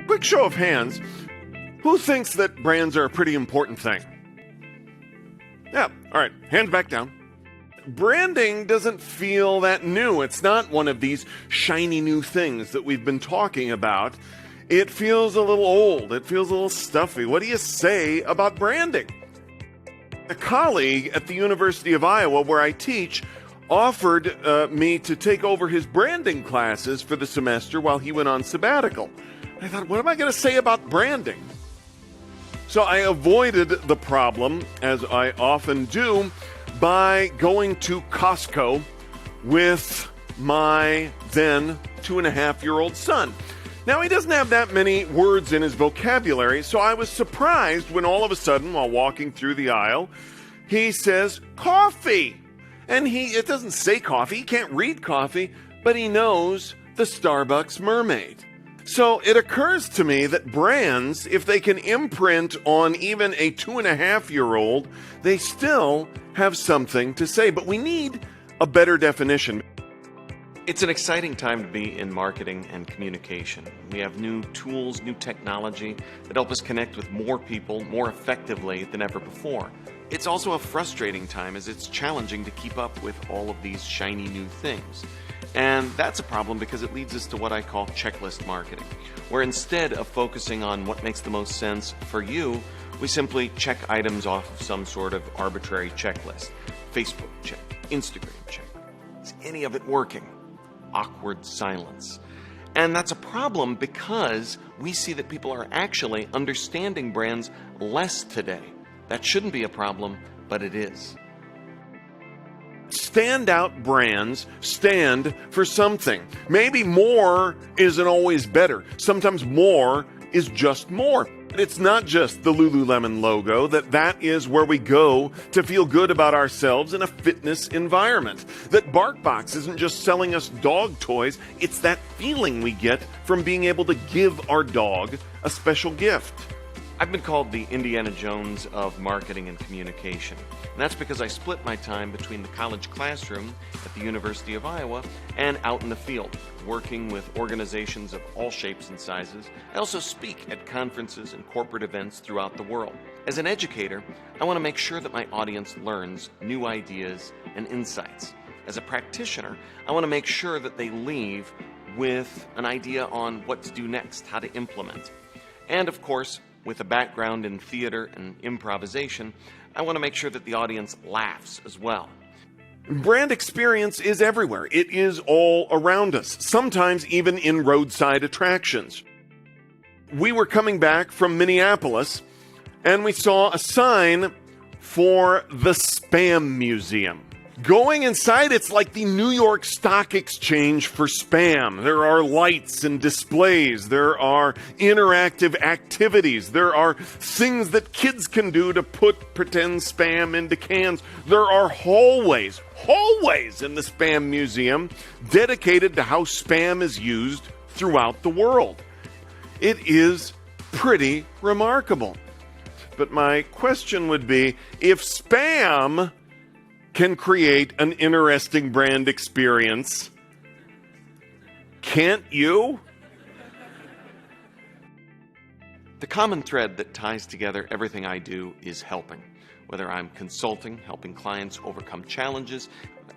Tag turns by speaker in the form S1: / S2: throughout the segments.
S1: Quick show of hands. Who thinks that brands are a pretty important thing? Yeah, all right, hands back down. Branding doesn't feel that new. It's not one of these shiny new things that we've been talking about. It feels a little old. It feels a little stuffy. What do you say about branding? A colleague at the University of Iowa, where I teach, offered me to take over his branding classes for the semester while he went on sabbatical. I thought, what am I going to say about branding? So I avoided the problem, as I often do, by going to Costco with my then 2.5-year-old son. Now, he doesn't have that many words in his vocabulary, so I was surprised when all of a sudden, while walking through the aisle, he says, coffee. And it doesn't say coffee, he can't read coffee, but he knows the Starbucks mermaid. So it occurs to me that brands, if they can imprint on even a 2.5-year-old, they still have something to say. But we need a better definition.
S2: It's an exciting time to be in marketing and communication. We have new tools, new technology that help us connect with more people more effectively than ever before. It's also a frustrating time as it's challenging to keep up with all of these shiny new things. And that's a problem because it leads us to what I call checklist marketing, where instead of focusing on what makes the most sense for you, we simply check items off of some sort of arbitrary checklist. Facebook check, Instagram check. Is any of it working? Awkward silence. And that's a problem because we see that people are actually understanding brands less today. That shouldn't be a problem, but it is.
S1: Standout brands stand for something. Maybe more isn't always better. Sometimes more is just more. It's not just the Lululemon logo, that is where we go to feel good about ourselves in a fitness environment. That BarkBox isn't just selling us dog toys, it's that feeling we get from being able to give our dog a special gift.
S2: I've been called the Indiana Jones of marketing and communication. And that's because I split my time between the college classroom at the University of Iowa and out in the field, working with organizations of all shapes and sizes. I also speak at conferences and corporate events throughout the world. As an educator, I want to make sure that my audience learns new ideas and insights. As a practitioner, I want to make sure that they leave with an idea on what to do next, how to implement. And of course, with a background in theater and improvisation, I want to make sure that the audience laughs as well.
S1: Brand experience is everywhere. It is all around us, sometimes even in roadside attractions. We were coming back from Minneapolis, and we saw a sign for the Spam Museum. Going inside, it's like the New York Stock Exchange for spam. There are lights and displays. There are interactive activities. There are things that kids can do to put pretend spam into cans. There are hallways in the Spam Museum dedicated to how spam is used throughout the world. It is pretty remarkable. But my question would be, if spam can create an interesting brand experience, can't you?
S2: The common thread that ties together everything I do is helping. Whether I'm consulting, helping clients overcome challenges,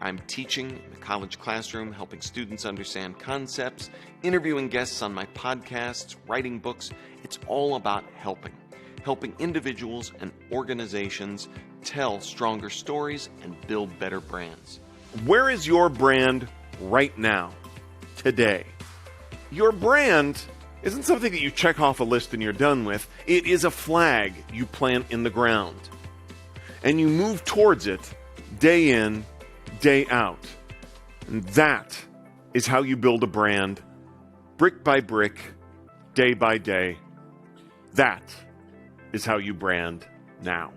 S2: I'm teaching in the college classroom, helping students understand concepts, interviewing guests on my podcasts, writing books, it's all about helping individuals and organizations tell stronger stories and build better brands.
S1: Where is your brand right now, today? Your brand isn't something that you check off a list and you're done with. It is a flag you plant in the ground. And you move towards it day in, day out. And that is how you build a brand, brick by brick, day by day. That is how you brand now.